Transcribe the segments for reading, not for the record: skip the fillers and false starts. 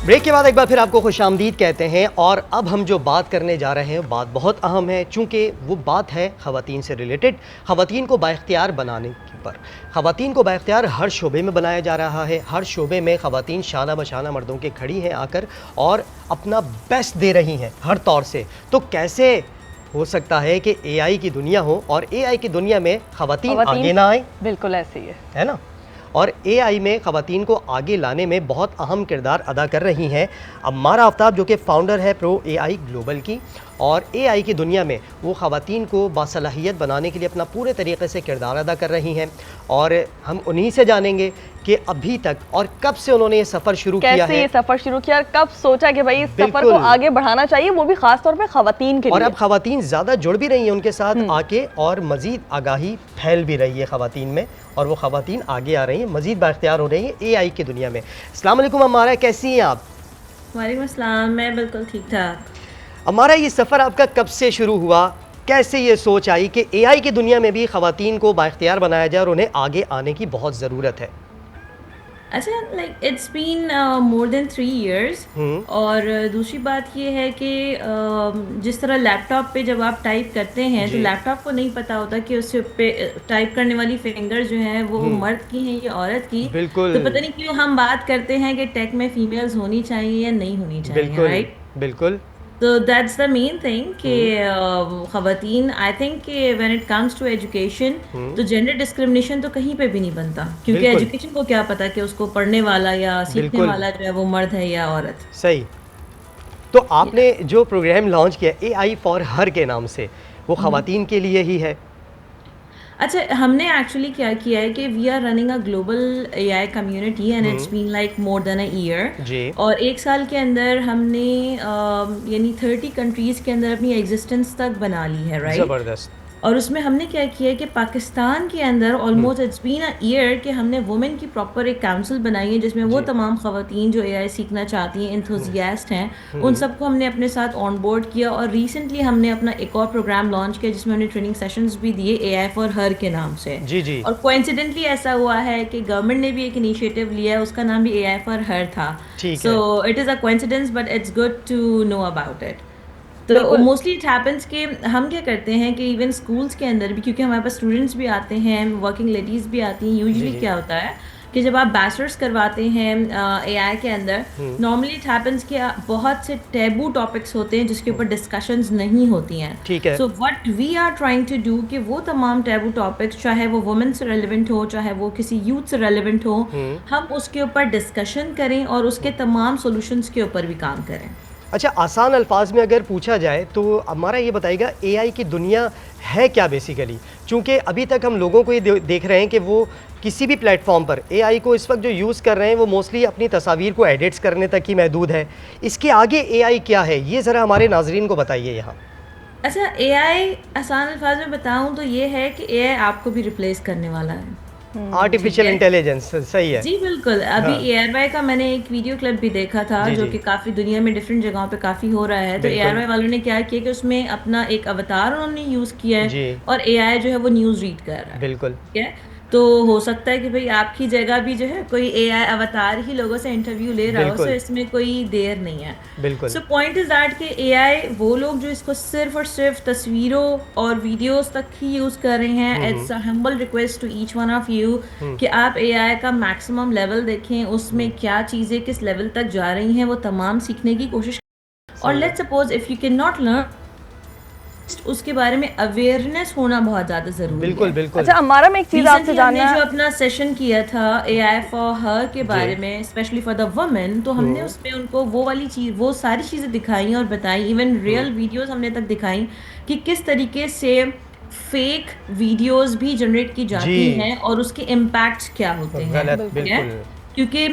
Break के बाद एक बार फिर आपको खुशामदीद कहते हैं। और अब हम जो बात करने जा रहे हैं बात बहुत अहम है, चूँकि वो बात है ख़वातीन से रिलेटेड, ख़वातीन को बाइख्तियार बनाने के पर। ख़वातीन को बाइख्तियार हर शोबे में बनाया जा रहा है, हर शोबे में ख़वातीन शाना बशाना मर्दों के खड़ी हैं आकर और अपना बेस्ट दे रही हैं हर तौर से। तो कैसे हो सकता है कि एआई की दुनिया हो और एआई की दुनिया में ख़वातीन आगे ना आए? बिल्कुल ऐसे ही है ना। और एआई में ख़वातीन को आगे लाने में बहुत अहम किरदार अदा कर रही हैं अम्मारा आफ्ताब, जो कि फ़ाउंडर है प्रो एआई ग्लोबल की। और एआई की दुनिया में वो ख़वातीन को बासलाहियत बनाने के लिए अपना पूरे तरीके से किरदार अदा कर रही हैं। और हम उन्हीं से जानेंगे कि अभी तक और कब से उन्होंने ये सफ़र शुरू किया है, ये सफ़र शुरू किया और कब सोचा कि भाई इस सफ़र को आगे बढ़ाना चाहिए, वो भी ख़ास तौर पे ख़वातीन के लिए। और अब ख़वातीन ज़्यादा जुड़ भी रही हैं उनके साथ आके और मज़ीद आगाही फैल भी रही है ख़वातीन में, और वो ख़वातीन आगे आ रही हैं, मज़ीद बाइख्तियार हो रही हैं एआई की दुनिया में। अस्सलाम वालेकुम अम्मारा, कैसी हैं आप? वालेकुम अस्सलाम, मैं बिल्कुल ठीक ठाक। अम्मारा, ये सफ़र आपका कब से शुरू हुआ? कैसे ये सोच आई कि एआई की दुनिया में भी ख़वातीन को बाइख्तियार बनाया जाए और उन्हें आगे आने की बहुत ज़रूरत है? अच्छा, like it's been more than 3 years. और दूसरी बात ये है कि जिस तरह लैपटॉप पे जब आप टाइप करते हैं तो लैपटॉप को नहीं पता होता कि उससे पे टाइप करने वाली फिंगर जो हैं वो मर्द की हैं या औरत की। तो पता नहीं क्यों हम बात करते हैं कि टेक में फीमेल्स होनी चाहिए या नहीं होनी चाहिए, राइट? बिल्कुल। तो दैट्स द मेन थिंग कि ख़वातीन, आई थिंक कि when it comes to education तो जेंडर डिस्क्रिमिनेशन तो कहीं पे भी नहीं बनता, क्योंकि एजुकेशन को क्या पता कि उसको पढ़ने वाला या सीखने वाला जो है वो मर्द है या औरत। सही। तो आपने जो प्रोग्राम लॉन्च किया एआई फॉर हर के नाम से, वो ख़वातीन के लिए ही है? अच्छा, हमने एक्चुअली क्या किया है कि we are running a global AI community and it's been like more than a year. और 1 साल के अंदर हमने यानी 30 कंट्रीज़ के अंदर अपनी एग्जिस्टेंस तक बना ली है, राइट? ज़बरदस्त। और उसमें हमने क्या किया है कि पाकिस्तान के अंदर almost it's been a year कि हमने वुमेन की प्रॉपर एक काउंसिल बनाई है, जिसमें वो तमाम ख़वातीन जो एआई सीखना चाहती हैं, एंथुसियास्ट हैं, उन सबको हमने अपने साथ ऑन बोर्ड किया। और रिसेंटली हमने अपना एक और प्रोग्राम लॉन्च किया जिसमें हमने ट्रेनिंग सेशंस भी दिए एआई फॉर हर के नाम से। जी। और कोइंसिडेंटली ऐसा हुआ है कि गवर्नमेंट ने भी एक इनिशिएटिव लिया है, उसका नाम भी एआई फॉर हर था। So it is a coincidence but it's good to know about it. तो मोस्टली इट हैपेंस कि हम क्या करते हैं कि इवन स्कूल्स के अंदर भी, क्योंकि हमारे पास स्टूडेंट्स भी आते हैं, वर्किंग लेडीज़ भी आती हैं, यूजुअली क्या होता है कि जब आप बैचलर्स करवाते हैं एआई के अंदर, नॉर्मली इट हैपेंस कि बहुत से टैबू टॉपिक्स होते हैं जिसके ऊपर डिस्कशंस नहीं होती हैं। ठीक है। So what we are trying to do कि वो तमाम टैबू टॉपिक्स, चाहे वो वुमेन से रेलिवेंट हो, चाहे वो किसी यूथ से रेलिवेंट हो, हम उसके ऊपर डिस्कशन करें और उसके तमाम सोल्यूशंस के ऊपर भी काम करें। अच्छा, आसान अल्फाज में अगर पूछा जाए तो हमारा ये बताइएगा एआई की दुनिया है क्या बेसिकली? चूँकि अभी तक हम लोगों को ये देख रहे हैं कि वो किसी भी प्लेटफॉर्म पर एआई को इस वक्त जो यूज़ कर रहे हैं वो मोस्टली अपनी तस्वीर को एडिट्स करने तक ही महदूद है। इसके आगे एआई क्या है, ये ज़रा हमारे नाजरीन को बताइए यहाँ। अच्छा, एआई आसान अल्फाज में बताऊँ तो ये है कि एआई आपको भी रिप्लेस करने वाला है। आर्टिफिशियल इंटेलिजेंस, सही है जी बिल्कुल। अभी एआरवाई का मैंने एक वीडियो क्लिप भी देखा था जो कि काफ़ी दुनिया में डिफरेंट जगहों पे काफ़ी हो रहा है। तो एआरवाई वालों ने क्या किया कि उसमें अपना एक अवतार उन्होंने यूज़ किया है और एआई जो है वो न्यूज़ रीड कर रहा है। बिल्कुल। ठीक है, तो हो सकता है कि भाई आपकी जगह भी जो है कोई एआई अवतार ही लोगों से इंटरव्यू ले रहा हो, सो इसमें कोई देर नहीं है। बिल्कुल। सो पॉइंट इज दैट कि एआई वो लोग जो इसको सिर्फ और सिर्फ तस्वीरों और वीडियोस तक ही यूज कर रहे हैं। It's a humble request to each one of you कि आप एआई का मैक्सिमम लेवल देखें, उसमें क्या चीज़ें किस लेवल तक जा रही हैं वो तमाम सीखने की कोशिश। और let's suppose if you can not learn, उसके बारे में अवेयरनेस होना बहुत ज़्यादा ज़रूरी है। बिल्कुल। अच्छा हमारा में एक चीज़ आपसे जानना है, जो अपना सेशन किया था एआई फॉर हर के बारे में, स्पेशली फॉर द वुमेन, तो हमने उसमें उनको वो वाली चीज़, वो सारी चीज़ें दिखाई और बताई, इवन रियल वीडियोस हमने तक दिखाई कि किस तरीके से फेक वीडियोस भी जनरेट की जाती हैं और उसके इम्पैक्ट्स क्या होते हैं। क्योंकि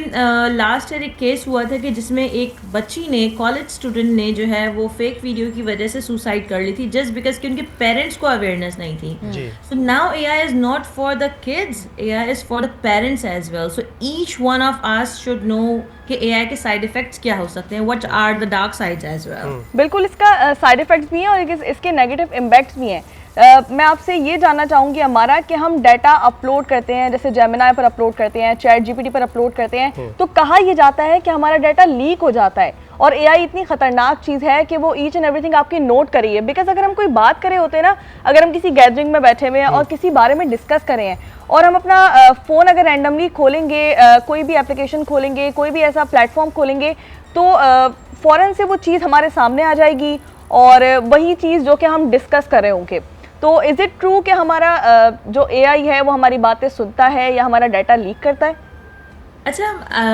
लास्ट ईयर एक केस हुआ था कि जिसमें एक बच्ची ने, कॉलेज स्टूडेंट ने जो है वो फेक वीडियो की वजह से सुसाइड कर ली थी, जस्ट बिकॉज कि उनके पेरेंट्स को अवेयरनेस नहीं थी। So now AI is not for the kids, AI is for the parents as well. So each one of us should know कि एआई के साइड इफेक्ट्स क्या हो सकते हैं, what are the dark sides as well. बिल्कुल, इसका side effects भी हैं और इसके नेगेटिव इम्पैक्ट्स भी हैं। मैं आपसे ये जानना चाहूँगी हमारा कि हम डाटा अपलोड करते हैं, जैसे जेमिनाई पर अपलोड करते हैं, चैट जीपीटी पर अपलोड करते हैं, तो कहा ये जाता है कि हमारा डाटा लीक हो जाता है। और एआई इतनी खतरनाक चीज़ है कि वो ईच एंड एवरीथिंग आपकी नोट कर रही है। बिकॉज अगर हम कोई बात करे होते हैं ना, अगर हम किसी गैदरिंग में बैठे हुए हैं और किसी बारे में डिस्कस करें हैं और हम अपना फ़ोन अगर रैंडमली खोलेंगे, कोई भी एप्लीकेशन खोलेंगे, कोई भी ऐसा प्लेटफॉर्म खोलेंगे, तो फ़ौरन से वो चीज़ हमारे सामने आ जाएगी और वही चीज़ जो कि हम डिस्कस कर रहे होंगे। तो इज़ इट ट्रू कि हमारा जो एआई है वो हमारी बातें सुनता है या हमारा डाटा लीक करता है? अच्छा,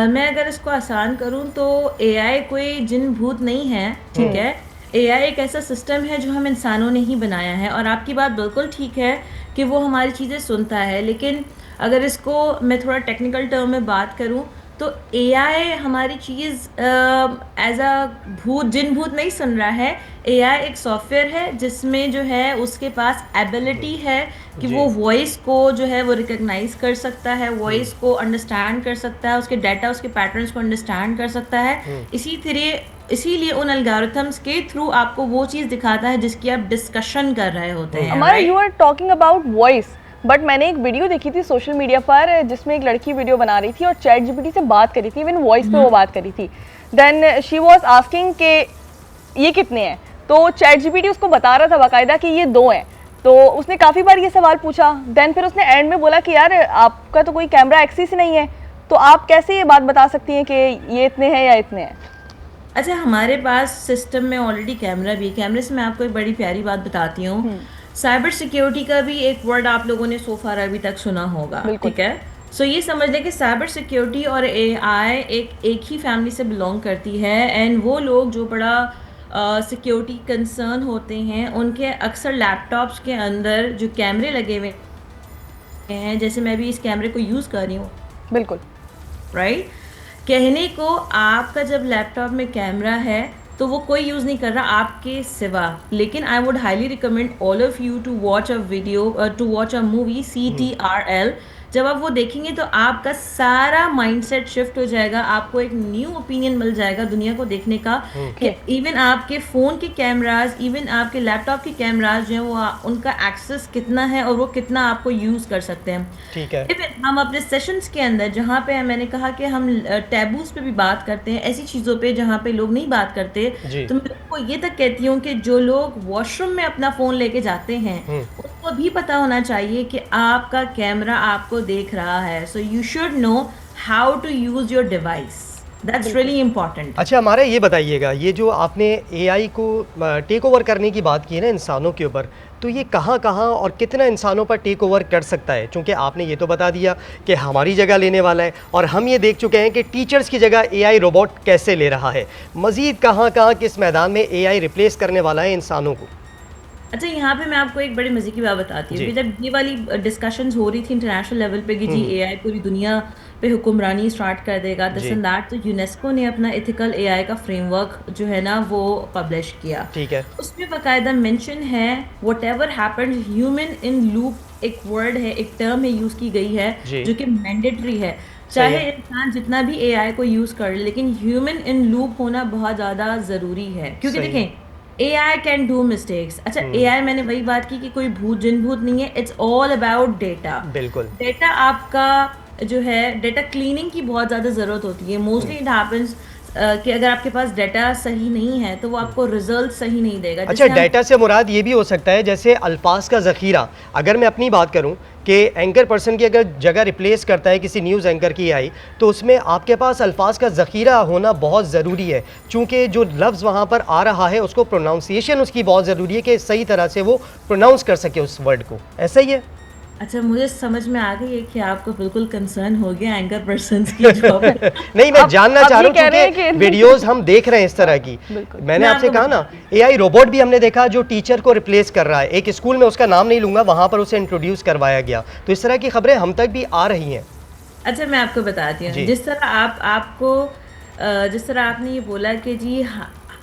मैं अगर इसको आसान करूं तो एआई कोई जिन भूत नहीं है, ठीक है। एआई एक ऐसा सिस्टम है जो हम इंसानों ने ही बनाया है, और आपकी बात बिल्कुल ठीक है कि वो हमारी चीज़ें सुनता है। लेकिन अगर इसको मैं थोड़ा टेक्निकल टर्म में बात करूं तो एआई हमारी चीज़ एज अ जिन भूत नहीं सुन रहा है। एआई एक सॉफ्टवेयर है जिसमें जो है उसके पास एबिलिटी है कि वो वॉइस को जो है वो रिकग्नाइज कर सकता है, वॉइस को अंडरस्टैंड कर सकता है, उसके डाटा, उसके पैटर्न्स को अंडरस्टैंड कर सकता है। इसीलिए उन एल्गोरिथम्स के थ्रू आपको वो चीज़ दिखाता है जिसकी आप डिस्कशन कर रहे होते हैं। हमारा you are talking about voice, but मैंने एक वीडियो देखी थी सोशल मीडिया पर जिसमें एक लड़की वीडियो बना रही थी और चैट जीपीटी से बात करी थी, इवन वॉइस पे वो बात करी थी। देन शी वाज आस्किंग कि ये कितने हैं, तो चैट जीपीटी उसको बता रहा था बाकायदा कि ये 2 हैं। तो उसने काफ़ी बार ये सवाल पूछा, देन फिर उसने एंड में बोला कि यार आपका तो कोई कैमरा एक्सेस ही नहीं है, तो आप कैसे ये बात बता सकती हैं कि ये इतने हैं या इतने हैं? अच्छा, हमारे पास सिस्टम में ऑलरेडी कैमरा भी है। कैमरे से मैं आपको एक बड़ी प्यारी बात बताती हूँ। साइबर सिक्योरिटी का भी एक वर्ड आप लोगों ने सो फार अभी तक सुना होगा, ठीक है। सो ये समझ लें कि साइबर सिक्योरिटी और एआई एक ही फैमिली से बिलोंग करती है। एंड वो लोग जो बड़ा सिक्योरिटी कंसर्न होते हैं, उनके अक्सर लैपटॉप्स के अंदर जो कैमरे लगे हुए हैं, जैसे मैं भी इस कैमरे को यूज़ कर रही हूँ, बिल्कुल राइट। कहने को आपका जब लैपटॉप में कैमरा है तो वो कोई यूज़ नहीं कर रहा आपके सिवा। लेकिन I would highly recommend all of you to watch a video, to watch a movie CTRL। जब आप वो देखेंगे तो आपका सारा माइंडसेट शिफ्ट हो जाएगा, आपको एक न्यू ओपिनियन मिल जाएगा दुनिया को देखने का कि इवन आपके फ़ोन के कैमराज, इवन आपके लैपटॉप के कैमराज जो हैं वो उनका एक्सेस कितना है और वो कितना आपको यूज़ कर सकते हैं। ठीक है। इवन हम अपने सेशंस के अंदर जहाँ पे मैंने कहा कि हम टैबूज पे भी बात करते हैं, ऐसी चीज़ों पे जहाँ पे लोग नहीं बात करते, तो मैं उनको ये तक कहती हूँ कि जो लोग वॉशरूम में अपना फ़ोन लेके जाते हैं उनको भी पता होना चाहिए कि आपका कैमरा आपको देख रहा है। So you should know how to use your device, that's really important. अच्छा, हमारे ये बताइएगा, ये जो आपने एआई को टेक ओवर करने की बात की है ना इंसानों के ऊपर, तो ये कहाँ कहाँ और कितना इंसानों पर टेक ओवर कर सकता है? क्योंकि आपने ये तो बता दिया कि हमारी जगह लेने वाला है, और हम ये देख चुके हैं कि टीचर्स की जगह एआई रोबोट कैसे ले रहा है। मज़ीद कहाँ कहाँ किस मैदान में एआई रिप्लेस करने वाला है इंसानों को? अच्छा, यहाँ पे मैं आपको एक बड़ी मजे की बात बताती हूँ कि जब ये वाली डिस्कशंस हो रही थी इंटरनेशनल लेवल पे कि जी एआई पूरी दुनिया पे हुक्मरानी स्टार्ट कर देगा, दिस एंड दैट, तो यूनेस्को ने अपना एथिकल एआई का फ्रेमवर्क जो है ना वो पब्लिश किया। ठीक है। उसमें बाकायदा मेंशन है whatever happens human in loop, एक वर्ड है, एक टर्म है यूज़ की गई है जो कि मैंडेटरी है। चाहे इंसान जितना भी एआई को यूज़ कर ले, लेकिन ह्यूमन इन लूप होना बहुत ज़्यादा ज़रूरी है। क्योंकि देखें, AI कैन डू मिस्टेक्स। अच्छा, AI मैंने वही बात की कि कोई जिन भूत नहीं है, इट्स ऑल अबाउट डेटा। बिल्कुल। डेटा आपका जो है, डेटा क्लीनिंग की बहुत ज़्यादा ज़रूरत होती है। मोस्टली इट हैपेंस कि अगर आपके पास डाटा सही नहीं है तो वो आपको रिजल्ट सही नहीं देगा। अच्छा, डाटा से मुराद ये भी हो सकता है जैसे अल्फाज का ज़ख़ीरा। अगर मैं अपनी बात करूं कि एंकर पर्सन की अगर जगह रिप्लेस करता है किसी न्यूज़ एंकर की आई, तो उसमें आपके पास अल्फाज का ज़ख़ीरा होना बहुत ज़रूरी है, चूँकि जो लफ्ज़ वहाँ पर आ रहा है उसको प्रोनाउंसिएशन उसकी बहुत ज़रूरी है कि सही तरह से वो प्रोनाउंस कर सके उस वर्ड को। ऐसा ही है? अच्छा, मुझे समझ में आ गई है कि आपको बिल्कुल कंसर्न हो गया एंकर पर्सन्स की जॉब। नहीं, मैं जानना चाह रहा हूँ कि वीडियोस हम देख रहे हैं इस तरह की। मैंने आपसे कहा ना, एआई रोबोट भी हमने देखा जो टीचर को रिप्लेस कर रहा है। एक स्कूल में, उसका नाम नहीं लूंगा, वहाँ पर उसे इंट्रोड्यूस करवाया गया। तो इस तरह की खबरें हम तक भी आ रही हैं। अच्छा, मैं आपको बताती हूँ, जिस तरह आपने ये बोला कि जी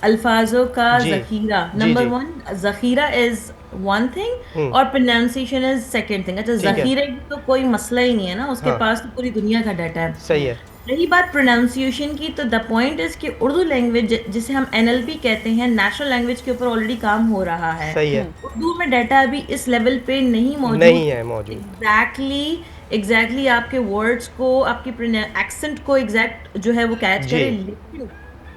अल्फाजों का ज़ख़ीरा, नंबर 1 ज़ख़ीरा इज़ वन थिंग और प्रोनाउंसिएशन इज सेकंड थिंग। अच्छा, ज़ख़ीरे की तो कोई मसला ही नहीं है ना, उसके पास तो पूरी दुनिया का डाटा है। सही है। रही बात प्रोनाउंसिएशन की, तो द पॉइंट इज कि उर्दू लैंग्वेज जिसे हम एनएलपी कहते हैं, नेशनल लैंग्वेज के ऊपर ऑलरेडी काम हो रहा है। सही है। उर्दू में डाटा अभी इस लेवल पे नहीं मौजूद, नहीं है मौजूद। एग्जैक्टली आपके वर्ड्स को, आपकी एक्सेंट को एग्जैक्ट जो है वो कैच जी। करे, लेकिन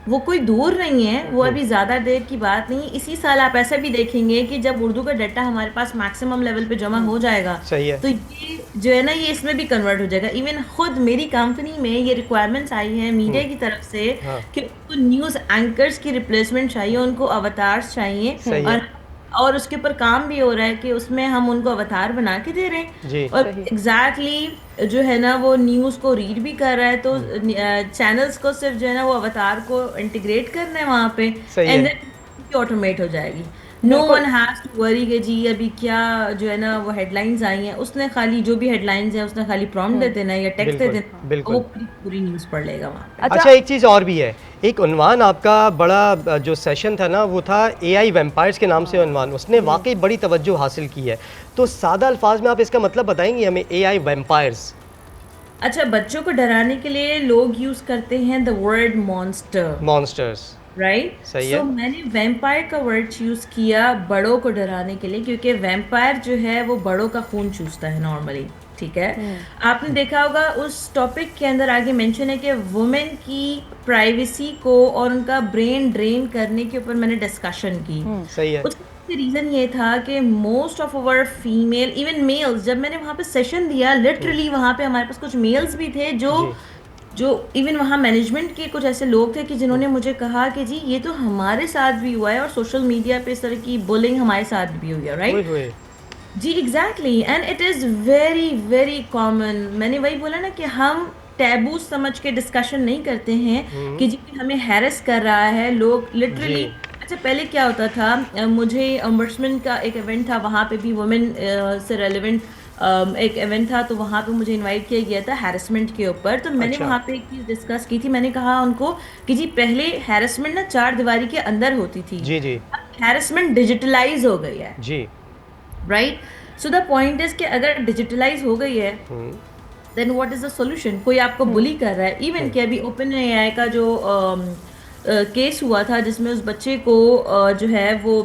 वो कोई दूर नहीं है, वो अभी ज़्यादा देर की बात नहीं। इसी साल आप ऐसा भी देखेंगे कि जब उर्दू का डाटा हमारे पास मैक्सिमम लेवल पे जमा हो जाएगा, सही है। तो ये जो है ना, ये इसमें भी कन्वर्ट हो जाएगा। इवन खुद मेरी कंपनी में ये रिक्वायरमेंट्स आई हैं मीडिया की तरफ से हाँ। कि उनको न्यूज़ एंकर्स की रिप्लेसमेंट चाहिए, उनको अवतार्स चाहिए, सही है। और उसके ऊपर काम भी हो रहा है कि उसमें हम उनको अवतार बना के दे रहे हैं। जी। और एग्जैक्टली जो है ना, वो न्यूज़ को रीड भी कर रहा है, तो चैनल्स को सिर्फ जो है ना वो अवतार को इंटीग्रेट करना है वहाँ पे, सही है। एंड देन ऑटोमेट हो जाएगी। No one has to worry कि जी अभी क्या जो है ना वो हेडलाइंस आई हैं, उसने खाली जो भी हेडलाइंस हैं उसने खाली प्रॉम्प्ट दे देना है या टेक्स्ट दे बिल्कुल, देना, बिल्कुल। वो पूरी न्यूज़ पढ़ लेगा वहाँ पे। अच्छा, एक चीज़ और भी है, एक उन्वान आपका बड़ा जो सेशन था ना, वो था एआई वैम्पायर्स के नाम से उन्वान, उसने वाकई बड़ी तवज्जो हासिल की है। तो सादा अल्फाज में आप इसका मतलब बताएंगे हमें, एआई वैम्पायर्स? अच्छा, बच्चों को डराने के लिए लोग यूज़ करते हैं the word monster, monsters. Right. सही है। सो मैंने वैम्पायर का वर्ड यूज किया बड़ों को डराने के लिए, क्योंकि वैम्पायर जो है वो बड़ों का खून चूसता है नॉर्मली, ठीक है। आपने देखा होगा उस टॉपिक के अंदर आगे मेंशन है कि वुमेन की प्राइवेसी को और उनका ब्रेन ड्रेन करने के ऊपर मैंने डिस्कशन की। सही है। उसका रीजन ये था कि most of our female, even males, जब मैंने वहाँ पे सेशन दिया, लिटरली वहाँ पे हमारे पास कुछ मेल्स भी थे जो इवन वहाँ मैनेजमेंट के कुछ ऐसे लोग थे कि जिन्होंने मुझे कहा कि जी ये तो हमारे साथ भी हुआ है, और सोशल मीडिया पे इस तरह की बुलिंग हमारे साथ भी हुई है, राइट। हुए। जी exactly, and it is very very common. मैंने वही बोला ना कि हम टैबू समझ के डिस्कशन नहीं करते हैं कि जी हमें हैरेस कर रहा है लोग, लिटरली। जी। अच्छा, पहले क्या होता था, मुझे अम्बर्समेंट का एक इवेंट था, वहाँ पे भी वुमेन से रेलिवेंट एक इवेंट था, तो वहाँ पे मुझे इनवाइट किया गया था हैरेसमेंट के ऊपर। तो मैंने अच्छा। वहाँ पे एक चीज़ डिस्कस की थी, मैंने कहा उनको कि जी पहले हैरेसमेंट ना चार दीवारी के अंदर होती थी, जी जी हैरेसमेंट डिजिटलाइज हो गई है, जी। Right. So the point is कि अगर डिजिटलाइज हो गई है, then what is the solution. कोई आपको बुली कर रहा है, इवन कि अभी ओपन एआई का जो केस हुआ था जिसमें उस बच्चे को जो है वो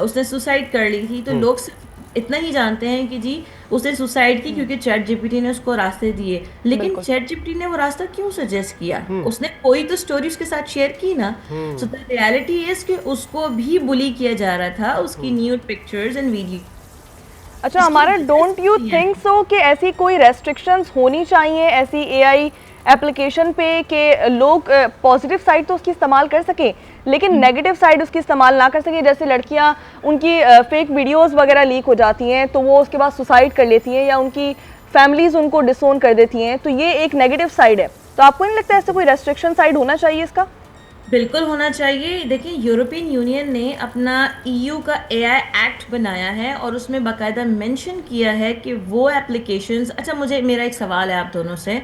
उसने सुसाइड कर ली थी, तो लोग सिर्फ इतना ही जानते हैं कि जी उसने सुसाइड की क्योंकि चैट जीपीटी ने उसको रास्ते दिए, लेकिन चैट जीपीटी ने वो रास्ता क्यों सजेस्ट किया, उसने कोई तो स्टोरी उसके साथ शेयर की ना। सो द रियलिटी इज कि उसको भी बुली किया जा रहा था, उसकी न्यूड पिक्चर्स एंड वीडियो। अच्छा हमारा, डोंट यू थिंक सो कि ऐसी कोई रेस्ट्रिक्शंस होनी चाहिए ऐसी एआई एप्लीकेशन पे कि लोग पॉजिटिव साइड तो उसकी इस्तेमाल कर सकें लेकिन नेगेटिव साइड उसकी इस्तेमाल ना कर सकें? जैसे लड़कियां उनकी फेक वीडियोस वगैरह लीक हो जाती हैं तो वो उसके बाद सुसाइड कर लेती हैं या उनकी फैमिलीज उनको डिसोन कर देती हैं, तो ये एक नेगेटिव साइड है। तो आपको नहीं लगता ऐसा कोई रेस्ट्रिक्शन साइड होना चाहिए इसका? बिल्कुल होना चाहिए। देखिए, यूरोपियन यूनियन ने अपना ईयू का एआई एक्ट बनाया है और उसमें बाकायदा मेंशन किया है कि वो एप्लीकेशंस, अच्छा मुझे मेरा एक सवाल है आप दोनों से,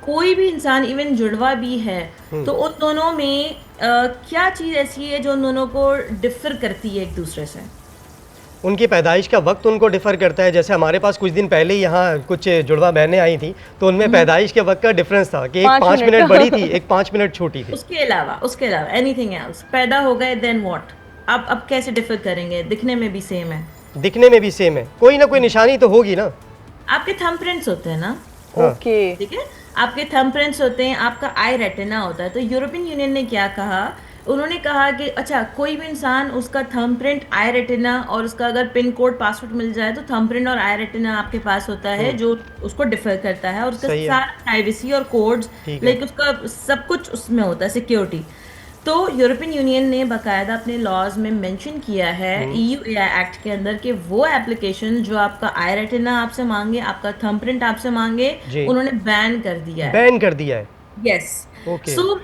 कोई भी इंसान इवन जुड़वा भी है तो उन दोनों में क्या चीज़ ऐसी है जो उन दोनों को डिफर करती है एक दूसरे से? उनकी पैदाइश का वक्त उनको डिफ़र करता है। जैसे हमारे पास कुछ दिन पहले ही यहाँ कुछ जुड़वा बहनें आई थी तो उनमें पैदाइश के वक्त का डिफरेंस था कि एक 5 मिनट बड़ी थी, एक 5 मिनट छोटी थी। उसके अलावा एनीथिंग एल्स पैदा हो गए, देन व्हाट? अब कैसे डिफर करेंगे? दिखने में भी सेम है, दिखने में भी सेम है, कोई ना कोई निशानी तो होगी ना। आपके थंबप्रिंट्स होते हैं ना, ओके ठीक है, आपके थंबप्रिंट्स होते हैं, आपका आई रेटिना होता है। तो यूरोपियन यूनियन ने क्या कहा, उन्होंने कहा कि अच्छा कोई भी इंसान उसका थंबप्रिंट, आई रेटिना और उसका अगर पिन कोड पासवर्ड मिल जाए तो थंबप्रिंट और आई रेटिना आपके पास होता है जो उसको डिफर करता है, और उसका सारा प्राइवेसी और कोड्स लाइक उसका सब कुछ उसमें होता है, सिक्योरिटी। तो यूरोपियन यूनियन ने बाकायदा अपने लॉज में मेंशन किया है ईयू एआई एक्ट के अंदर कि वो एप्लीकेशन जो आपका आई रेटिना आपसे मांगे, आपका थंबप्रिंट आपसे मांगे, उन्होंने बैन कर दिया है। बैन कर दिया है, यस। ओके। सो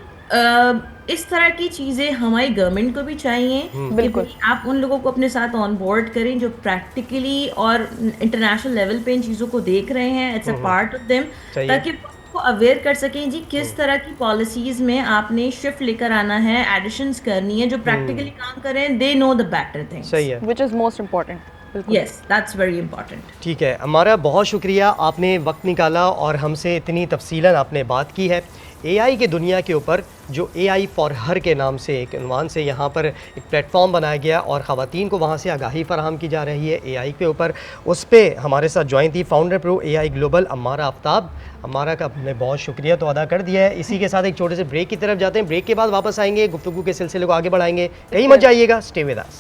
इस तरह की चीजें हमारी गवर्नमेंट को भी चाहिए, बिल्कुल। आप उन लोगों को अपने साथ ऑन बोर्ड करें जो प्रैक्टिकली और इंटरनेशनल लेवल पे इन चीजों को देख रहे हैं, it's a part of them, ताकि को अवेयर कर सकें जी किस तरह की पॉलिसीज में आपने शिफ्ट लेकर आना है, एडिशंस करनी है, जो प्रैक्टिकली काम करें, they know the better things. सही है, which is most important. Yes, that's very important. ठीक है, हमारा बहुत शुक्रिया, आपने वक्त निकाला और हमसे इतनी तफसीलन आपने बात की है। एआई की दुनिया के ऊपर जो एआई फॉर हर के नाम से एक उन्वान से यहाँ पर एक प्लेटफॉर्म बनाया गया और ख़वातीन को वहाँ से आगाही फराहम की जा रही है एआई के ऊपर। उस पर हमारे साथ ज्वाइन थी founder pro AI global Ammara Aftab. Ammara का हमने बहुत शुक्रिया तो अदा कर दिया है। इसी के साथ एक छोटे से ब्रेक की तरफ जाते हैं, ब्रेक के बाद वापस आएंगे, गुफ्तगू के सिलसिले को आगे बढ़ाएंगे। कहीं मत जाइएगा, स्टे विद अस।